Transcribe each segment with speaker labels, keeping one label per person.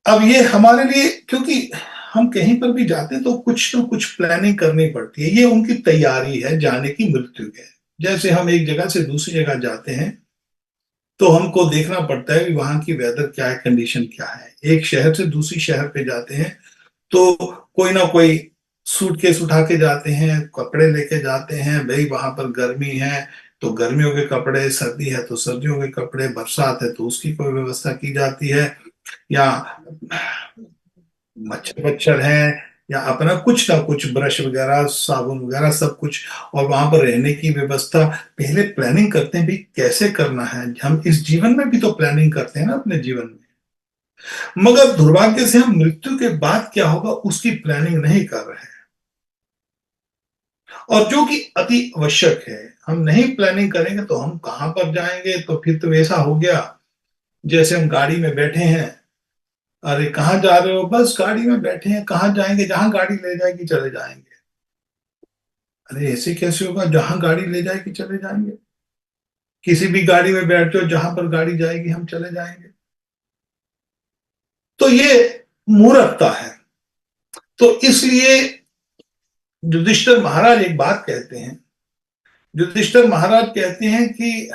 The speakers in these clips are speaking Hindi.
Speaker 1: अब ये हमारे लिए, क्योंकि हम कहीं पर भी जाते हैं तो कुछ ना कुछ प्लानिंग करनी पड़ती है, ये उनकी तैयारी है जाने की, मृत्यु के। जैसे हम एक जगह से दूसरी जगह जाते हैं तो हमको देखना पड़ता है कि वहां की वेदर क्या है, कंडीशन क्या है। एक शहर से दूसरी शहर पे जाते हैं तो कोई ना कोई सूटकेस उठा के जाते हैं, कपड़े लेके जाते हैं, भाई वहां पर गर्मी है तो गर्मियों के कपड़े, सर्दी है तो सर्दियों के कपड़े, बरसात है तो उसकी कोई व्यवस्था की जाती है, या मच्छर वच्छर है, या अपना कुछ ना कुछ ब्रश वगैरह, साबुन वगैरह सब कुछ। और वहां पर रहने की व्यवस्था पहले प्लानिंग करते हैं भी कैसे करना है। हम इस जीवन में भी तो प्लानिंग करते हैं ना अपने जीवन में, मगर दुर्भाग्य से हम मृत्यु के बाद क्या होगा उसकी प्लानिंग नहीं कर रहे हैं। और जो कि अति आवश्यक है, हम नहीं प्लानिंग करेंगे तो हम कहां पर जाएंगे। तो फिर तो ऐसा हो गया जैसे हम गाड़ी में बैठे हैं, अरे कहाँ जा रहे हो, बस गाड़ी में बैठे हैं, कहाँ जाएंगे, जहां गाड़ी ले जाएगी चले जाएंगे। अरे ऐसे कैसे होगा, जहां गाड़ी ले जाएगी चले जाएंगे। किसी भी गाड़ी में बैठ जाओ, जहां पर गाड़ी जाएगी हम चले जाएंगे। तो ये मूर्खता है। तो इसलिए युधिष्ठिर महाराज एक बात कहते हैं, युधिष्ठिर महाराज कहते हैं कि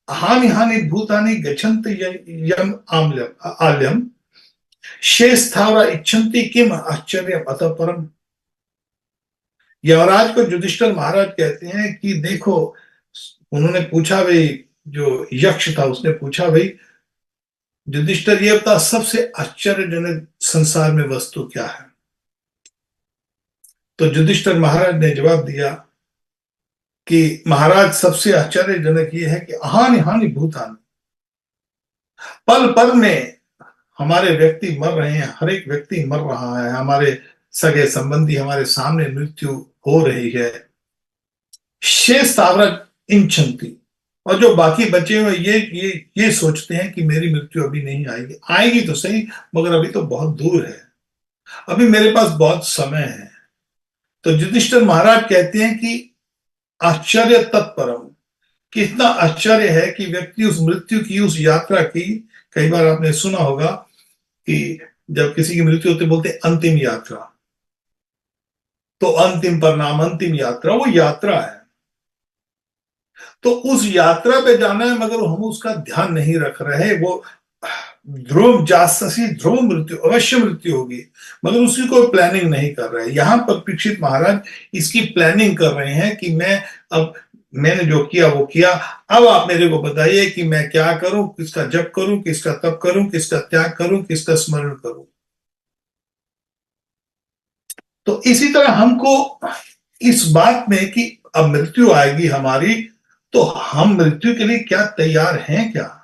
Speaker 1: हानि हानि भूतानि गच्छन्त यम आम्लम आल्यम शेषस्थावरा इच्छन्ति किम आश्चर्य अतः परम। यमराज को युधिष्ठिर महाराज कहते हैं कि देखो, उन्होंने पूछा भाई, जो यक्ष था उसने पूछा भाई युधिष्ठिर ये बता सबसे आश्चर्यजनक संसार में वस्तु क्या है। तो युधिष्ठिर महाराज ने जवाब दिया कि महाराज सबसे आश्चर्यजनक ये है कि हानि हानि भूतानि, पल पल में हमारे व्यक्ति मर रहे हैं, हर एक व्यक्ति मर रहा है, हमारे सगे संबंधी हमारे सामने मृत्यु हो रही है। शेष तावरक इंछन्ति, और जो बाकी बचे हुए ये सोचते हैं कि मेरी मृत्यु अभी नहीं आएगी, आएगी तो सही मगर अभी तो बहुत दूर है, अभी मेरे पास बहुत समय है। तो युधिष्ठिर महाराज कहते हैं कि आश्चर्य तत्परम, कितना आश्चर्य है कि व्यक्ति उस मृत्यु की, उस यात्रा की, कई बार आपने सुना होगा कि जब किसी की मृत्यु होती बोलते अंतिम यात्रा, तो अंतिम परिणाम, अंतिम यात्रा, वो यात्रा है। तो उस यात्रा पे जाना है मगर हम उसका ध्यान नहीं रख रहे। वो ध्रुव जाससी ध्रुव मृत्यु, अवश्य मृत्यु होगी, मगर उसकी कोई प्लानिंग नहीं कर रहे। यहां पर परीक्षित महाराज इसकी प्लानिंग कर रहे हैं कि अब मैंने जो किया वो किया, अब आप मेरे को बताइए कि मैं क्या करूं, किसका जप करूं, किसका तप करूं, किसका त्याग करूं, किसका स्मरण करूं। तो इसी तरह हमको इस बात में कि अब मृत्यु आएगी हमारी, तो हम मृत्यु के लिए क्या तैयार हैं क्या।